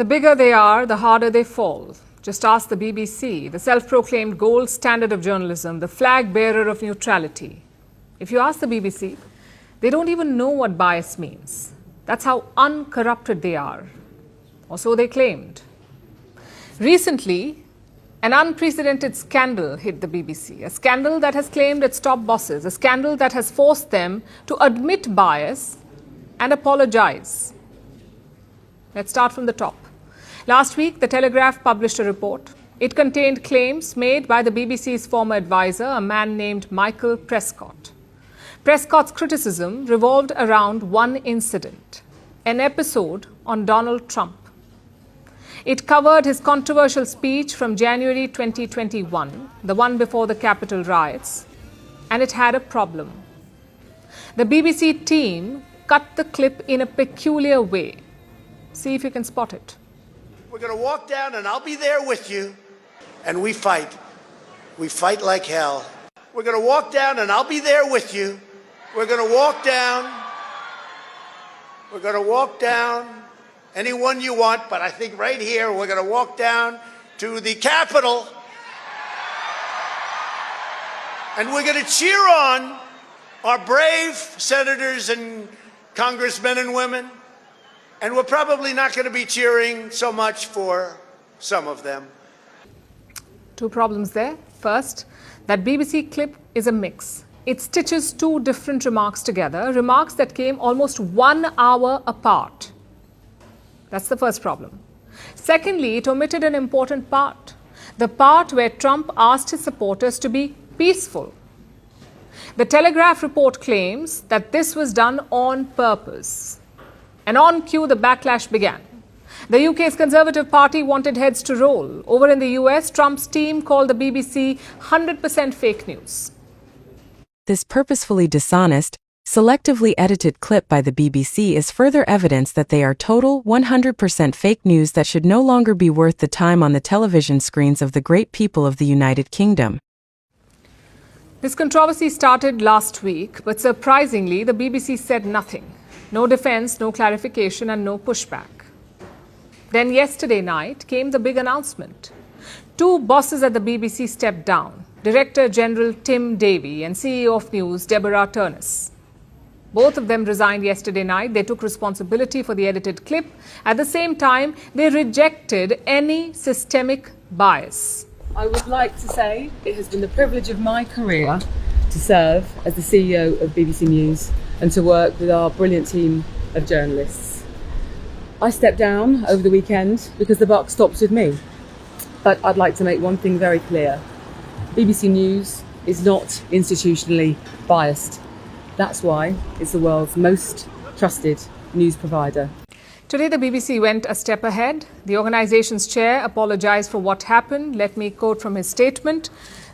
The bigger they are, the harder they fall. Just ask the BBC, the self-proclaimed gold standard of journalism, the flag bearer of neutrality. If you ask the BBC, they don't even know what bias means. That's how uncorrupted they are. Or so they claimed. Recently, an unprecedented scandal hit the BBC. A scandal that has claimed its top bosses. A scandal that has forced them to admit bias and apologise. Let's start from the top. Last week, The Telegraph published a report. It contained claims made by the BBC's former advisor, a man named Michael Prescott. Prescott's criticism revolved around one incident, an episode on Donald Trump. It covered his controversial speech from January 2021, the one before the Capitol riots, and it had a problem. The BBC team cut the clip in a peculiar way. See if you can spot it. We're going to walk down and I'll be there with you. And we fight. We fight like hell. We're going to walk down and I'll be there with you. We're going to walk down. We're going to walk down anyone you want, but I think right here we're going to walk down to the Capitol. And we're going to cheer on our brave senators and congressmen and women. And we're probably not going to be cheering so much for some of them. Two problems there. First, that BBC clip is a mix. It stitches two different remarks together, remarks that came almost 1 hour apart. That's the first problem. Secondly, it omitted an important part, the part where Trump asked his supporters to be peaceful. The Telegraph report claims that this was done on purpose. And on cue, the backlash began. The UK's Conservative Party wanted heads to roll. Over in the US, Trump's team called the BBC 100% fake news. This purposefully dishonest, selectively edited clip by the BBC is further evidence that they are total 100% fake news that should no longer be worth the time on the television screens of the great people of the United Kingdom. This controversy started last week, but surprisingly, the BBC said nothing. No defense, no clarification, and no pushback. Then yesterday night came the big announcement. Two bosses at the BBC stepped down, Director General Tim Davie and CEO of News, Deborah Turnus. Both of them resigned yesterday night. They took responsibility for the edited clip. At the same time, they rejected any systemic bias. I would like to say it has been the privilege of my career to serve as the CEO of BBC News and to work with our brilliant team of journalists. I stepped down over the weekend because the buck stops with me. But I'd like to make one thing very clear. BBC News is not institutionally biased. That's why it's the world's most trusted news provider. Today, the BBC went a step ahead. The organisation's chair apologised for what happened. Let me quote from his statement.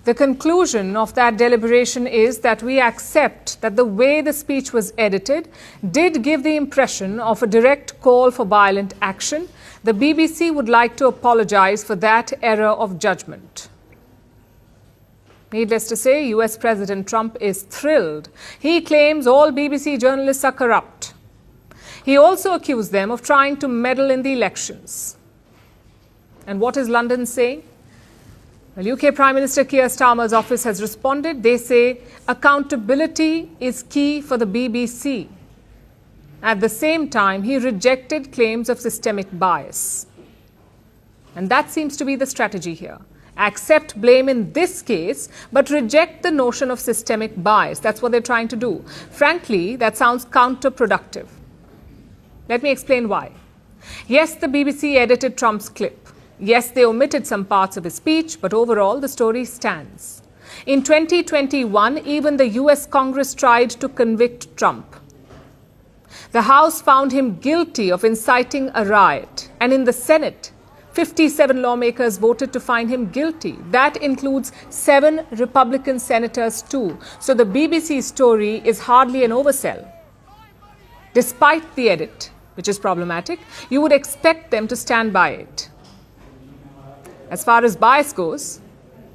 The conclusion of that deliberation is that we accept that the way the speech was edited did give the impression of a direct call for violent action. The BBC would like to apologise for that error of judgment. Needless to say, US President Trump is thrilled. He claims all BBC journalists are corrupt. He also accused them of trying to meddle in the elections. And what is London saying? Well, UK Prime Minister Keir Starmer's office has responded. They say accountability is key for the BBC. At the same time, he rejected claims of systemic bias. And that seems to be the strategy here. Accept blame in this case, but reject the notion of systemic bias. That's what they're trying to do. Frankly, that sounds counterproductive. Let me explain why. Yes, the BBC edited Trump's clip. Yes, they omitted some parts of his speech, but overall the story stands. In 2021, even the US Congress tried to convict Trump. The House found him guilty of inciting a riot, and in the Senate, 57 lawmakers voted to find him guilty. That includes 7 Republican senators too. So the BBC story is hardly an oversell. Despite the edit, which is problematic, you would expect them to stand by it. As far as bias goes,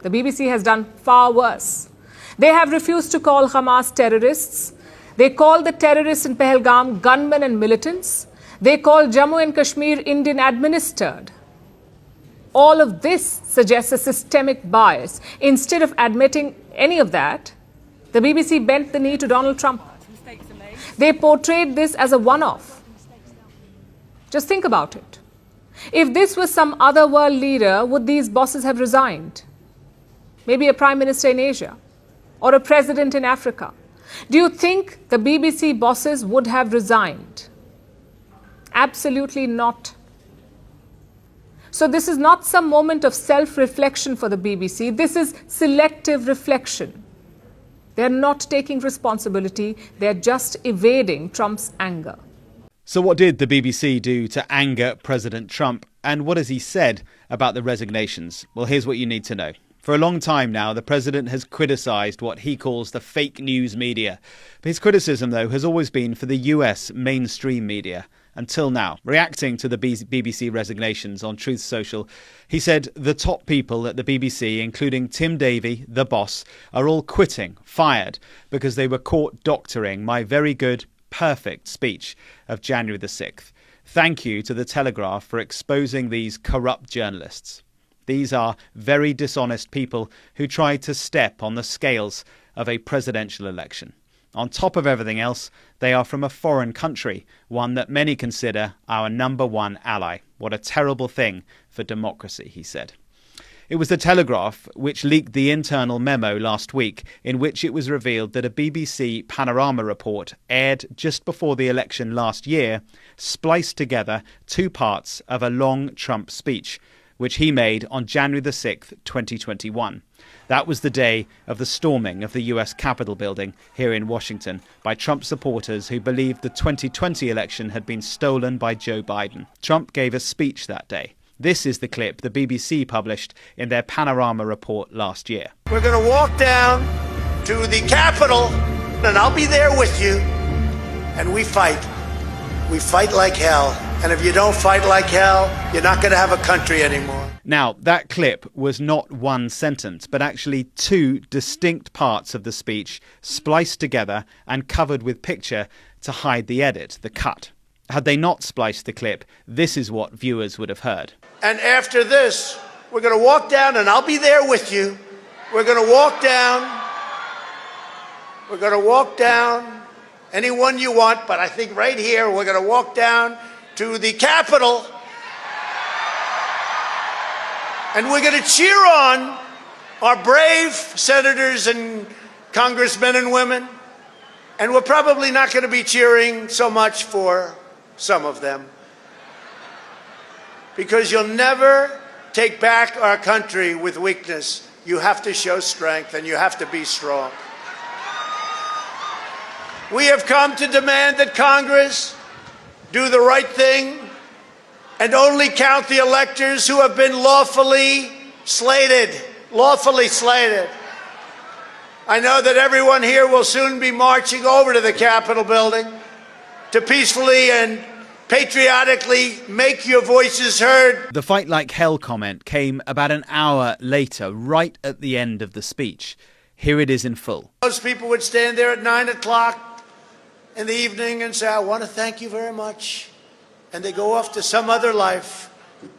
the BBC has done far worse. They have refused to call Hamas terrorists. They call the terrorists in Pahalgam gunmen and militants. They call Jammu and Kashmir Indian administered. All of this suggests a systemic bias. Instead of admitting any of that, the BBC bent the knee to Donald Trump. They portrayed this as a one-off. Just think about it. If this was some other world leader, would these bosses have resigned? Maybe a prime minister in Asia or a president in Africa. Do you think the BBC bosses would have resigned? Absolutely not. So this is not some moment of self-reflection for the BBC. This is selective reflection. They're not taking responsibility. They're just evading Trump's anger. So what did the BBC do to anger President Trump? And what has he said about the resignations? Well, here's what you need to know. For a long time now, the president has criticised what he calls the fake news media. His criticism, though, has always been for the US mainstream media. Until now, reacting to the BBC resignations on Truth Social, he said the top people at the BBC, including Tim Davie, the boss, are all quitting, fired, because they were caught doctoring my very good, perfect speech of January the 6th. Thank you to The Telegraph for exposing these corrupt journalists. These are very dishonest people who tried to step on the scales of a presidential election. On top of everything else, they are from a foreign country, one that many consider our number one ally. What a terrible thing for democracy, he said. It was The Telegraph which leaked the internal memo last week in which it was revealed that a BBC Panorama report aired just before the election last year spliced together two parts of a long Trump speech, which he made on January the 6th, 2021. That was the day of the storming of the US Capitol building here in Washington by Trump supporters who believed the 2020 election had been stolen by Joe Biden. Trump gave a speech that day. This is the clip the BBC published in their Panorama report last year. We're going to walk down to the Capitol, and I'll be there with you, and we fight. We fight like hell. And if you don't fight like hell, you're not going to have a country anymore. Now, that clip was not one sentence, but actually two distinct parts of the speech spliced together and covered with picture to hide the edit, the cut. Had they not spliced the clip, this is what viewers would have heard. And after this, we're going to walk down, and I'll be there with you. We're going to walk down. We're going to walk down anyone you want, but I think right here, we're going to walk down to the Capitol, and we're going to cheer on our brave senators and congressmen and women, and we're probably not going to be cheering so much for some of them, because you'll never take back our country with weakness. You have to show strength, and you have to be strong. We have come to demand that Congress do the right thing and only count the electors who have been lawfully slated. Lawfully slated. I know that everyone here will soon be marching over to the Capitol building to peacefully and patriotically make your voices heard. The fight like hell comment came about an hour later, right at the end of the speech. Here it is in full. Most people would stand there at 9 o'clock in the evening and say, I want to thank you very much. And they go off to some other life.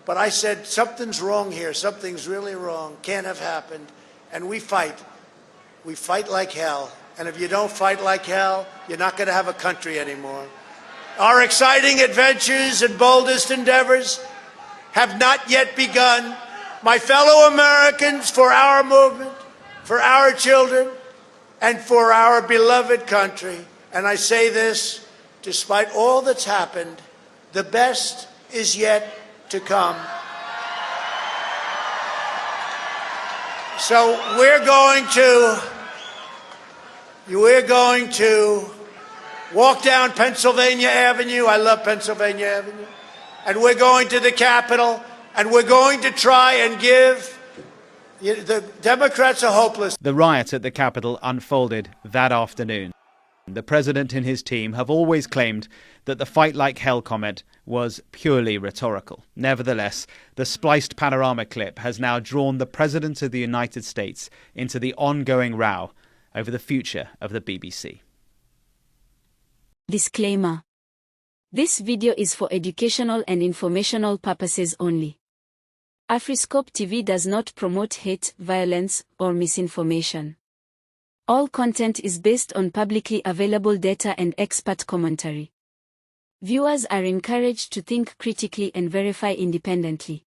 But I said, something's wrong here. Something's really wrong. Can't have happened. And we fight. We fight like hell. And if you don't fight like hell, you're not going to have a country anymore. Our exciting adventures and boldest endeavors have not yet begun. My fellow Americans, for our movement, for our children, and for our beloved country. And I say this, despite all that's happened, the best is yet to come. So we're going to walk down Pennsylvania Avenue. I love Pennsylvania Avenue. And we're going to the Capitol, and we're going to try and give the Democrats are hopeless. The riot at the Capitol unfolded that afternoon. The president and his team have always claimed that the fight like hell comment was purely rhetorical. Nevertheless, the spliced panorama clip has now drawn the president of the United States into the ongoing row over the future of the BBC. Disclaimer. This video is for educational and informational purposes only. Afriscope TV does not promote hate, violence, or misinformation. All content is based on publicly available data and expert commentary. Viewers are encouraged to think critically and verify independently.